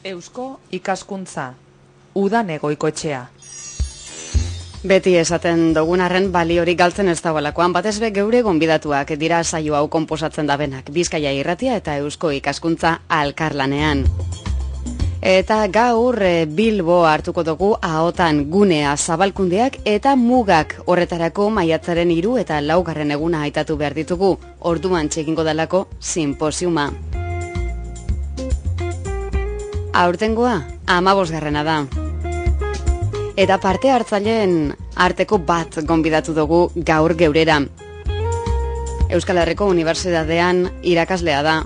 Eusko ikaskuntza, udan egoikoetxea. Beti esaten dugunarren baliorik galtzen ez dagoelakoan, batez be geure gonbidatuak dira saio hau konposatzen dabenak, Bizkaia Irratia eta Eusko ikaskuntza alkarlanean. Eta gaur Bilbo hartuko dugu ahotan gunea zabalkundeak eta mugak horretarako maiatzaren 3 eta 4 eguna aitatu behar ditugu, orduan txekingo dalako sinposiuma. Aurtengoa 15. da. Eta parte hartzaileen arteko bat gonbidatu dugu gaur geurera. Euskal Herriko Unibertsitatean irakaslea da.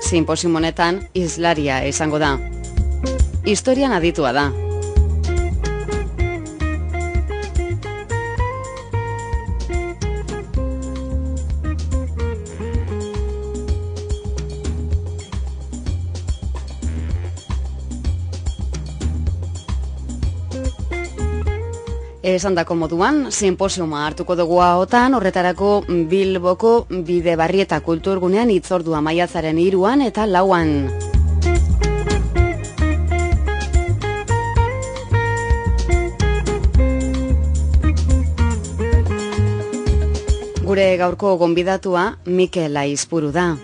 Sinposium honetan hizlaria izango da. Historian aditua da. Esandako moduan, sinposiuma hartuko dugu ahotan, horretarako Bilboko Bidebarrieta kulturgunean hitzordua maiatzaren 3 eta 4. Gure gaurko gonbidatua Mikel Aizpuru da.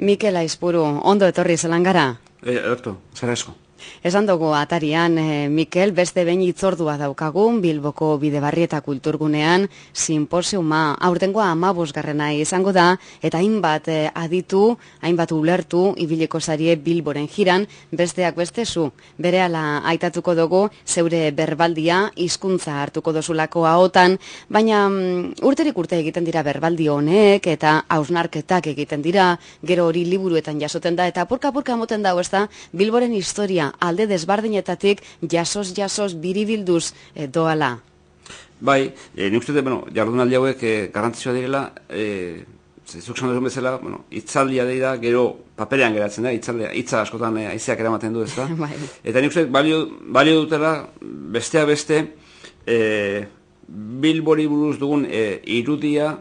Mikel Aizpuru, ondo etorri zelan gara? Erto, zara esko. Esan dugu atarian, Mikel, beste behin hitzordua daukagun, Bilboko Bidebarrieta kulturgunean, sinposiuma, aurtengoa 15. izango da, eta hainbat aditu, hainbat ulertu, ibiliko zarie Bilboren jiran, besteak beste zu. Berehala aitatuko dugu, zeure berbaldia, hizkuntza hartuko dozulako ahotan, baina urterik urte egiten dira berbaldi honek, eta hausnarketak egiten dira, gero hori liburuetan jasoten da, eta porka-porka moten dago ez da, Bilboren historia, alde desbardinetatik jasoz biribilduz doala. Bai, nik uste dut, jardunaldi hauek garrantzitsua direla, zuk zan duzun bezala, hitzaldia dira, gero paperean geratzen da, hitza askotan haizeak eramaten du, ez da? Bai. Eta nik uste balio dutela, besteak beste, Bilbori buruz dugun irudia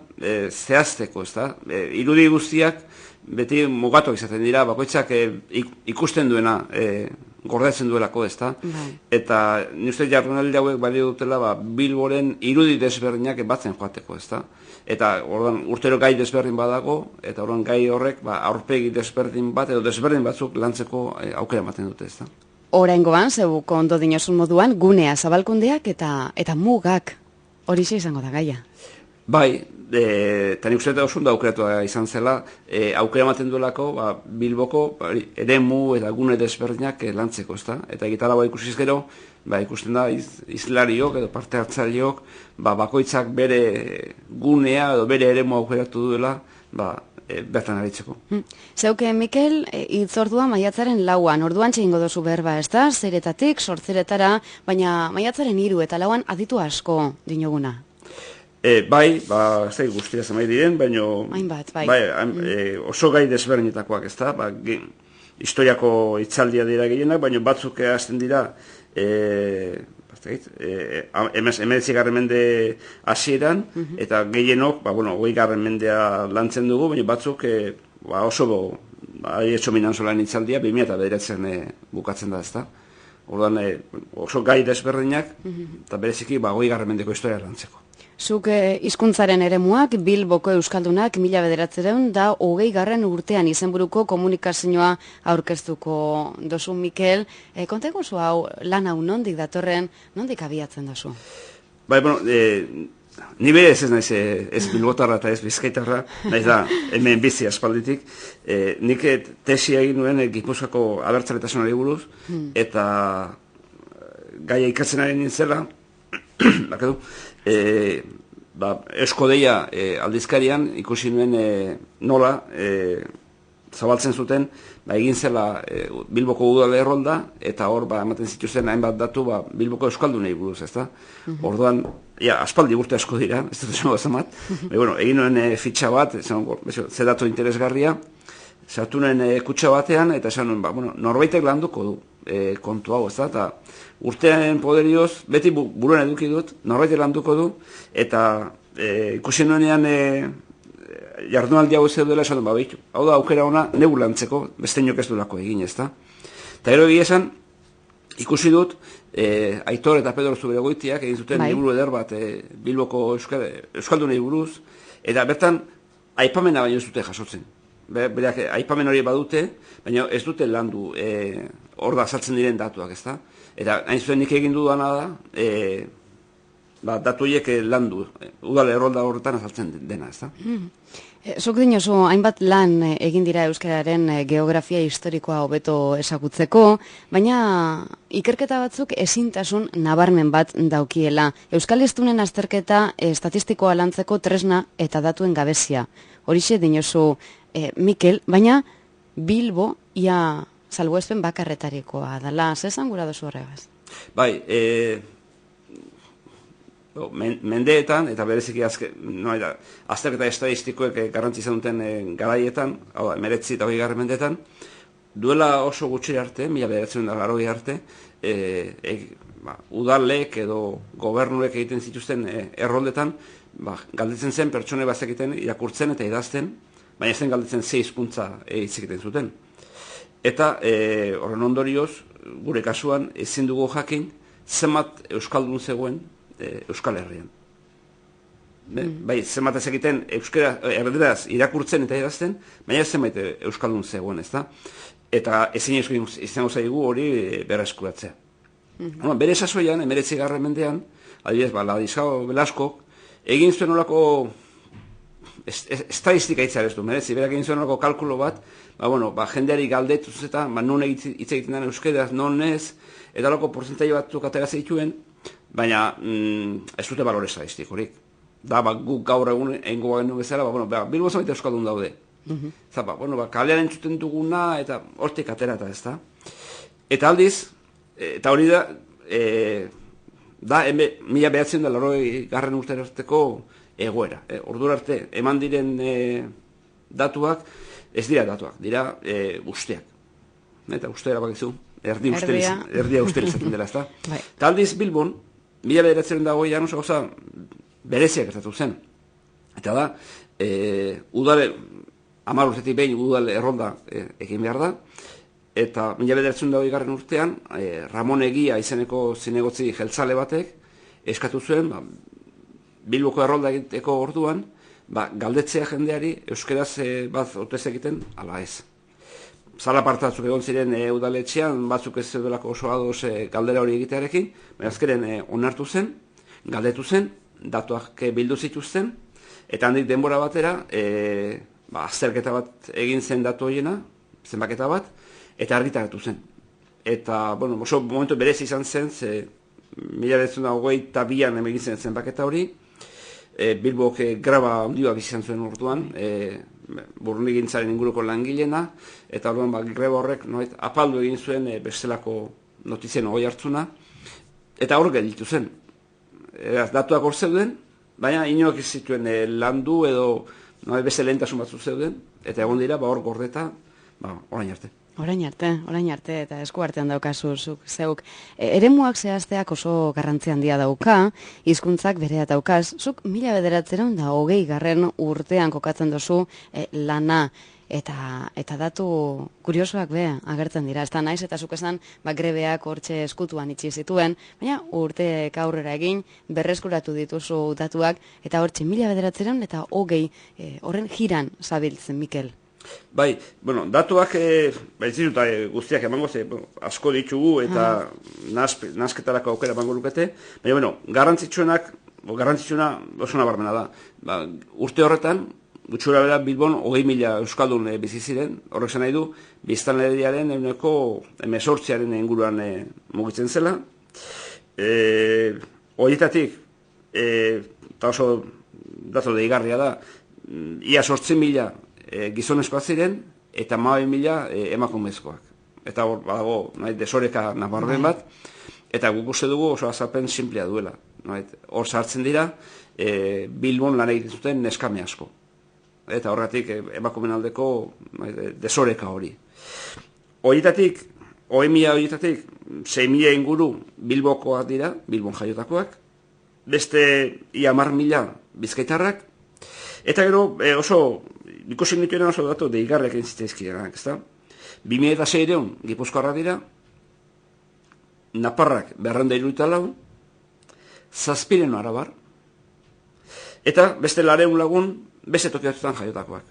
zehazteko, ez da? Irudi guztiak beti mugatuak izaten dira, bakoitzak ikusten duena gordetzen duelako, ez da? Eta nire jardunaldi hauek balio dutela Bilboren irudi desberdinak batzen joateko, ez da? Eta urtero gai desberdin badago, eta gai horrek aurpegi desberdin bat, edo desberdin batzuk lantzeko aukera ematen dute, ez da? Oraingoan, zeuko ondo dinozun moduan, gunea zabalkundeak eta mugak horixe izango da gaia. Bai, eta nik uste oso ondo aukeratua izan zela, aukera ematen duelako Bilboko eremu eta gune desberdinak lantzeko, ez da? Eta egitara ikusiz gero, ikusten da hizlariok edo parte hartzaileok bakoitzak bere gunea edo bere eremu aukeratu duela bertan aritzeko. Zeuke, Mikel, hitzordua maiatzaren 4, orduan txeingo dozu berba, ez da? Zeretatik, sortzeretara, baina maiatzaren 3 eta 4 aditu asko dinoguna. Bai, ez guztira zemai diren, baina oso gai desberdinetakoak, ez da? Historiako hitzaldia dira gehienak, baina batzuk hasten dira 19. mende hasieran, eta gehienok, 20. mendea lantzen dugu, baina batzuk oso etxominan solan hitzaldia 2009 bukatzen da, ez da? Orduan oso gai desberdinak, eta bereziki 20. mendeko historia lantzeko. Zuk hizkuntzaren eremuak, Bilboko Euskaldunak 1920 urtean izenburuko komunikazioa aurkeztuko dozu, Mikel. Konteko zu hau, lan hau nondik datorren, nondik abiatzen dozu? Bai, ni bere ez naiz ez bilbotarra eta ez bizkaitarra, naiz da hemen bizi aspalditik. Nik tesia egin nuen Gipuzkoako abertzaletasunari buruz, eta gaia ikatzen ari nintzela, Eusko Deia aldizkarian ikusi nuen nola zabaltzen zuten, egin zela Bilboko udal errolda, eta hor ematen zituzten hainbat datu Bilboko euskaldunei buruz, ez da? Orduan, aspaldi urte asko dira, ez dut esango zamat, egin nuen fitxa bat, ze datu interesgarria, sartu nuen kutxa batean, eta esan nuen, bueno, norbaitek landuko du kontu hau, ez da, eta urtean poderioz, beti buruan eduki dut, norbaitek landuko du, eta ikusi nuenean jardunaldi hau zeudela esan duen, bitu, hau da aukera ona neu lantzeko, beste inok ez dulako egin, ez da. Eta gero egia esan, ikusi dut, Aitor eta Pedro Zuberogoitiak egin zuten liburu eder bat Bilboko Euskaldunei buruz, eta bertan aipamena baino ez dute jasotzen. Berak aipamen hori badute, baina ez dute landu hor da saltzen diren datuak, ezta? Eta hain zuen nik egin dudana da, datu horiek landu, udal errolda horretan azaltzen dena, ezta? Zuk dinozu, hainbat lan egin dira euskararen geografia historikoa hobeto ezagutzeko, baina ikerketa batzuk ezintasun nabarmen bat daukiela. Euskal hiztunen azterketa estatistikoa lantzeko tresna eta datuen gabezia. Horixe dinozu, Mikel, baina Bilbo ia salbuespen bakarretarikoa dela. Zezan gura dozu horregaz? Bai, mendeetan, eta bereziki azterketa estadistikoek garrantzi izan duten garaietan, hau da, 19 eta 20 mendeetan, duela oso gutxi arte, 1980 arte, udalek edo gobernuek egiten zituzten erroldetan, galdetzen zen pertsone bazekiten irakurtzen eta idazten, baina zen galdetzen 6 hizkuntza hitz egiten zuten. Eta horren ondorioz, gure kasuan, ezin dugu jakin, zenbat euskaldun zegoen Euskal Herrian. Bai, zenbat ez egiten erderaz irakurtzen eta idazten, baina zenbait euskaldun zegoen, ezta? Eta ezin izango zaigu hori berreskuratzea. Bere sasoian, 19. mendean, adibidez, Ladislau Belaskok, egin zuen olako estadistika hitza ez du, merezi, berak egin zuen olako kalkulo bat, jendeari galdetuz eta non hitz egiten den euskeraz, non ez, eta olako porzentai batzuk atera zituen, baina ez dute balore estadistikorik. Da, guk gaur egun egingo genuen bezala, Bilbo zenbait euskaldun daude. Kalean entzuten duguna, eta hortik aterata ez da. Eta aldiz, eta hori da, 1980 urterarteko egoera. Ordura arte, eman diren datuak, ez dira datuak, dira usteak. Eta ustea bakizu, erdia usterizatzen dela, ez da. Eta aldiz, Bilbon, 1980 oso gauza bereziak gertatu zen. Eta da, udale, 10 urtetik behin udal errolda egin behar da, eta 1980 urtean, Ramon Egia izeneko zinegotzi jeltzale batek eskatu zuen, Bilboko errolda egiteko orduan, galdetzea jendeari euskeraz bat otez egiten, ala ez. Zala partatzuk egon ziren udaletxean, batzuk ez zeudelako oso ados galdera hori egitearekin, baina azkeren onartu zen, galdetu zen, datuak bildu zituzten, eta handik denbora batera, azterketa bat egin zen datu horiena, zenbaketa bat, eta argitaratu zen. Eta, oso momentu berez izan zen, 1922an egin zen zenbaketa hori, Bilbok graba handioak izan zuen orduan, burnigintzaren inguruko langilena, eta orduan greba horrek apaldu egin zuen bestelako notizien hogei hartzuna, eta hor gelditu zen. Datuak hor zeuden, baina inoak ez zituen landu edo beste lehentasun batzu zeuden, eta egon dira hor gordeta, orain arte. Orain arte, eta esku artean daukazu zeuk. Eremuak zehazteak oso garrantzi handia dauka, hizkuntzak berea daukaz, zuk 1920 urtean kokatzen duzu lana, eta datu kuriosoak agertzen dira. Ez da naiz, eta zuk esan, grebeak hortxe eskutuan itxi zituen, baina urteek aurrera egin, berreskuratu dituzu datuak, eta hortxe 1920 horren jiran zabiltzen, Mikel. Bai, datuak zituta guztiak emango ze, asko ditugu eta nazketarako aukera emango lukete, baina, garrantzitsuna oso nabarmena da. Urte horretan, gutxura bera Bilbon 20.000 euskaldun bizi ziren, horrek zen nahi du, biztanleriaren 18% inguruan mugitzen zela. Horietatik, eta oso datu deigarria da, ia 8.000 gizonezkoak ziren, eta 12.000 emakumezkoak. Eta hor, badago, desoreka nabarmen bat, eta guk uste dugu oso azalpen simplea duela. Hor sartzen dira, Bilbon lan egiten zuten neskame asko. eta horretik emakumeen aldeko desoreka hori. Horietatik, 20.000 horietatik, 6.000 inguru Bilbokoak dira, Bilbon jaiotakoak, beste ia 10.000 bizkaitarrak, eta gero oso, ikusi nituen oso datu deigarriak entzitezkidenak, ezta? 2006 Gipuzkoarrak dira, Naparrak 274, 700 arabar, eta beste 400 lagun beste tokiatutan jaiotakoak.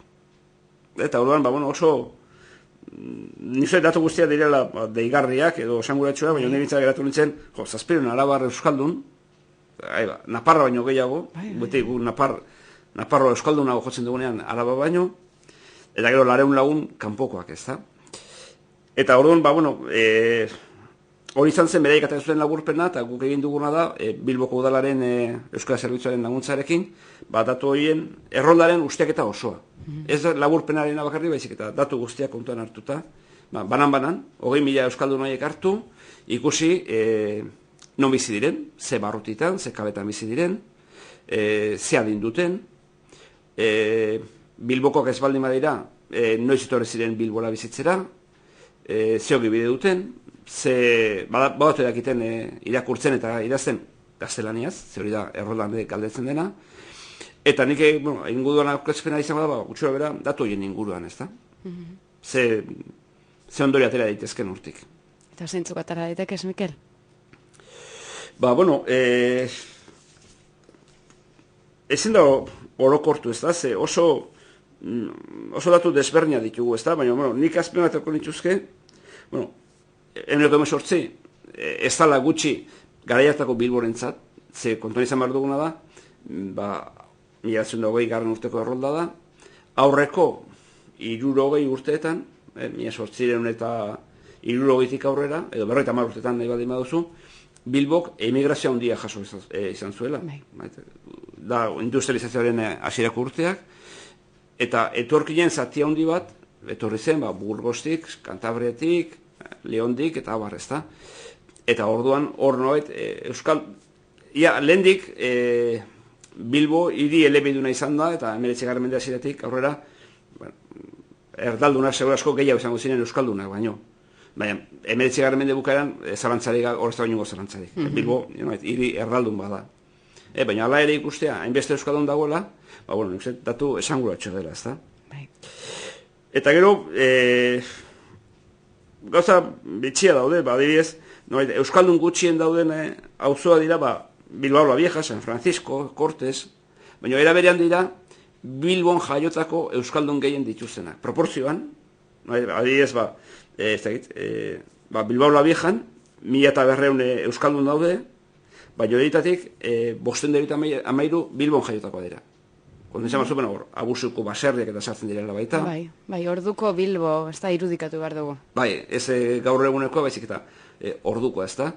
Eta orduan, oso nizue datu guztia direla deigarriak edo esanguratxoa, baina nire geratu nintzen, 700 arabar euskaldun, Naparra baino gehiago, beti gu Naparro euskaldunago jotzen dugunean araba baino, eta gero 400 lagun kanpokoak, ez da? Eta orduan, hori izan zen beraik atera zuen laburpena, eta guk egin duguna da, Bilboko udalaren Euskara Zerbitzuaren laguntzarekin, datu horien erroldaren usteaketa osoa. Ez laburpenaren abakarri baizik, eta datu guztiak kontuan hartuta, banan-banan, 20.000 euskaldun horiek hartu, ikusi non bizi diren, ze barrutitan, ze kabetan bizi diren, ze adin duten, Bilbokoak ez baldin badira, noiz etorri ziren Bilbora bizitzera, ze hogi bide duten, badatu edakiten irakurtzen eta idazten gaztelaniaz, ze hori da erroldan galdetzen dena, eta nik egin guduan aurkezpena izan bada, gutxura bera, datu horien inguruan, ez da? Ze ondori atera daitezken urtik. Eta zeintzuk atara daitekez, Mikel? Ezin da orokortu, ez da, ze oso datu desbernia ditugu, ez da, baina, nik azpimatako nituzke, Eneko emezortzi, ez dala gutxi garaiatako Bilborentzat, ze kontuan izan behar duguna da, 1920 urteko errolda da, aurreko 60 urteetan, 1800 eta 60 aurrera, edo 50 urteetan nahi baldin baduzu, Bilbok emigrazioa handia jaso izan zuela. Da, industrializazioaren hasierako urteak, eta etorkinen zati handi bat, etorri zen, Burgostik, Kantabriatik, Leondik eta abar, ez da. Eta orduan, hor noet, lehendik Bilbo hiri elebiduna izan da, eta 19. mende hasieratik aurrera, erdaldunak segurasko gehiago izango ziren euskaldunak, baino. Baina, 19. mende bukaeran, zarantzarik, horrezta baino zarantzarik. Bilbo, hiri erdaldun bada. Baina, ala ere ikustea, hainbeste euskaldun dagoela, nik uste datu esanguratxo dela, ez da. Eta gero, gauza bitxia daude, adibidez, euskaldun gutxien dauden auzoa dira, Bilbao la Vieja, San Francisco, Cortes, baina era berean dira Bilbon jaiotako euskaldun gehien dituztenak. Proportzioan, adibidez, Bilbao la Viejan, 1.200 euskaldun daude, baina horitatik 513 Bilbon jaiotakoa dira. Kondizan bat hor, abusuko baserriak eta sartzen direla baita. Bai, orduko Bilbo, ez da irudikatu behar dugu. Bai, ez gaur egunekoa, baizik eta ordukoa, ez da.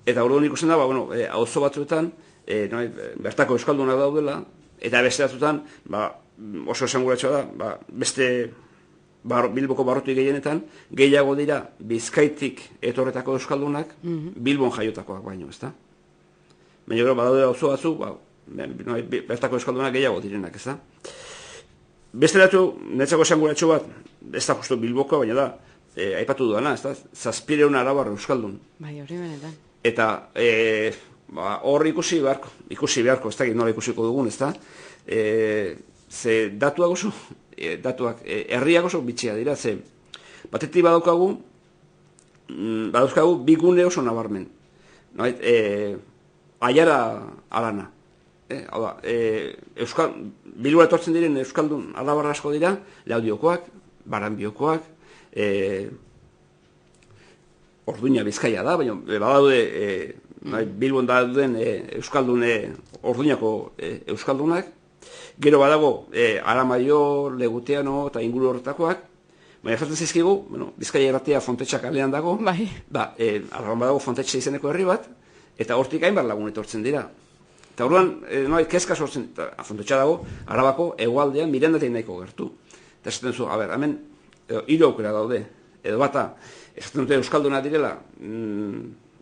Eta orduan ikusten da, auzo batzuetan, bertako euskaldunak daudela, eta beste batzuetan, oso esanguratxoa da, beste Bilboko barruti gehienetan, gehiago dira Bizkaitik etorretako euskaldunak, Bilbon jaiotakoak baino, ez da. Baina gero, badaude auzo batzu, bertako euskaldunak gehiago direnak, ez da. Beste datu, netzako esanguratxo bat, ez da justu Bilboko, baina da, aipatu duana, ez da, 700 arabar euskaldun. Bai, hori benetan. Eta hor ikusi beharko, ez da, nola ikusiko dugun, ez da, ze datuak oso, herriak oso bitxia dira, ze batetik badauzkagu bi gune oso nabarmen. Aiara alana. Bilbora etortzen diren euskaldun alabarra asko dira, Laudiokoak, Baranbiokoak, Orduña Bizkaia da, baina badaude Bilbon dauden euskaldun Orduñako euskaldunak, gero badago Aramaio, Legutiano eta inguru horretakoak, baina esaten zizkigu, Bizkaia erratia Fontetxa kalean dago, alaban badago Fontetxa izeneko herri bat, eta hortik hainbat lagun etortzen dira. Eta orduan, kezka sortzen, Fontetxa dago, Arabako hegoaldean Mirandatik nahiko gertu. Eta esaten zu, hemen, 3 aukera daude, edo bata, esaten dute euskalduna direla,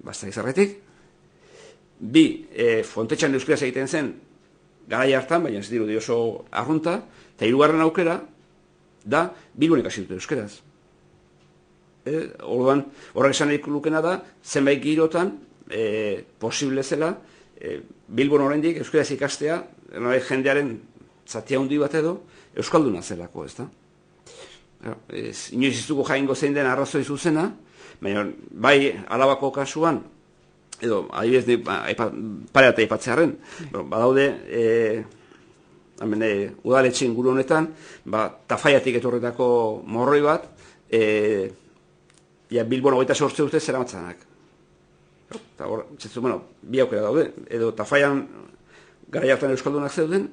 basta izarretik, 2, Fontetxan euskaraz egiten zen, garai hartan, baina ez dirudi oso arrunta, eta hirugarren aukera da Bilbon ikasi dute euskeraz. Orduan, horrek esan nahi lukena da, zenbait girotan, posible zela, Bilbon oraindik euskaraz ikastea, jendearen zatia handi bat edo, euskalduna zelako, ez da? Inoiz ez dugu jaingo zein den arrazoi zuzena, baina bai Alabako kasuan, edo adibidez pare bat aipatzearren, badaude udaletxe inguru honetan, Tafaiatik etorretako morroi bat, Bilbon 28 urte zeramatzanak. Bi aukera daude, edo Tafaian garai hartan euskaldunak zeuden,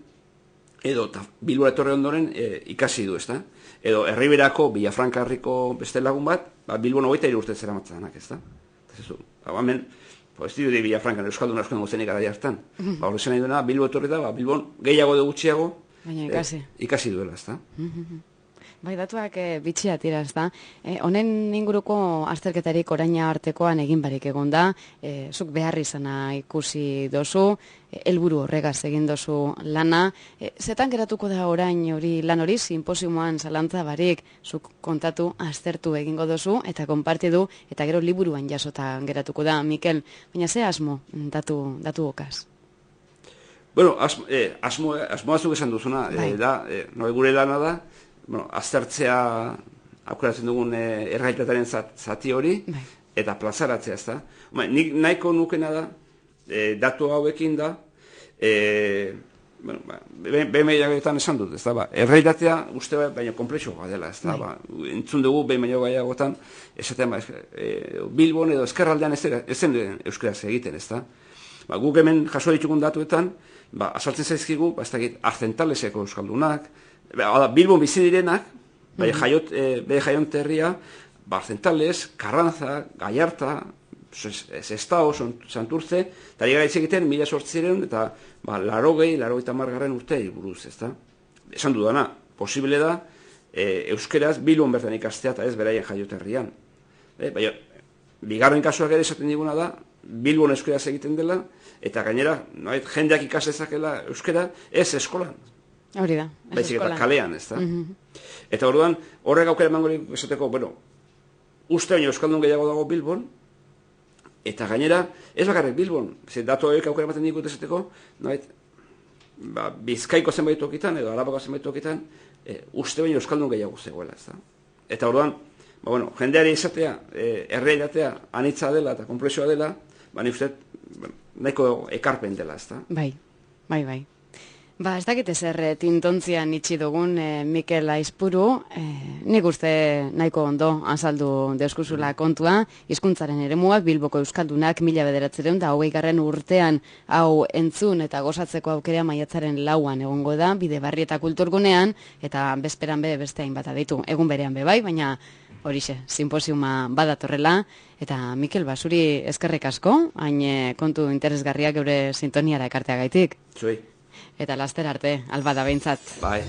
edo Bilbora etorri ondoren ikasi du, ezta? Edo Herriberako, Villafranca-Herriko beste lagun bat, Bilbon 23 urte zeramatzanak, ezta? Hemen, ez dirudi Villafrancan euskaldun asko zenik garai hartan. Horrezen nahi duena, Bilbo etorri da, Bilbon gehiago edo gutxiago ikasi duela, ezta? Bai, datuak bitxia tira, ez da. Honen inguruko azterketarik oraina artekoan egin barik egon da, zuk behar izana ikusi dozu, helburu horregaz egin dozu lana. Zetan geratuko da orain lan hori, sinposioan zalantza barik, zuk kontatu, aztertu egingo dozu, eta konpartidu, eta gero liburuan jasotan geratuko da, Mikel. Baina ze asmo datu okaz? Bueno, asmoa zuk esan duzuna, da, gure lana da, aztertzea aukeratzen dugun errealitatearen zati hori, eta plazaratzea, ez da. Nik nahiko nukena da, datu hauekin da, behin mailagoetan esan dut, ez da, errealitatea uste baina komplexoa dela, ez da, entzun dugu behin mailagoetan, esaten Bilbon edo ezkerraldean ez zen euskaraz egiten, ez da. Guk hemen jaso ditugun datuetan, azaltzen zaizkigu, ez dakit, arzentaleseko euskaldunak, Bilbon bizi direnak, bere jaionterria, Arzentales, Karranza, Gallarta, Sestao, Santurce, eta gara hitz egiten 1800 eta 80 urtei buruz, ez da? Esan dudana, posible da, euskeraz Bilbon bertan ikastea eta ez beraien jaioterrian. Baina, bigarren kasuak ere esaten diguna da, Bilbon euskeraz egiten dela, eta gainera, jendeak ikasezakela euskera, ez eskolan. Hori da, ez eskolan. Eta kalean, ez da? Eta orduan, horrek aukera emango esateko, uste baino euskaldun gehiago dago Bilbon, eta gainera, ez bakarrik Bilbon, datu horiek aukera ematen dikut esateko, Bizkaiko zenbait tokitan, edo Arabako zenbait tokitan, uste baino euskaldun gehiago zegoela, ez da? Eta orduan, jendeari esatea, errealitatea anitza dela eta konplexoa dela, nik uste, nahiko ekarpen dela, ez da? Bai. Ez dakit ezer tintontzian itxi dugun, Mikel Aizpuru, nik uste nahiko ondo azaldu deuskuzula kontua, hizkuntzaren eremuak Bilboko euskaldunak 1920 urtean hau entzun eta gozatzeko aukera maiatzaren 4an egongo da, Bidebarrieta kulturgunean, eta bezperan beste hainbat aditu, egun berean bai, baina horixe, sinposiuma badatorrela, eta Mikel, zuri eskerrik asko, hain kontu interesgarriak geure sintoniara ekarteagaitik. Zuei. Eta laster arte, alba da behintzat. Bai.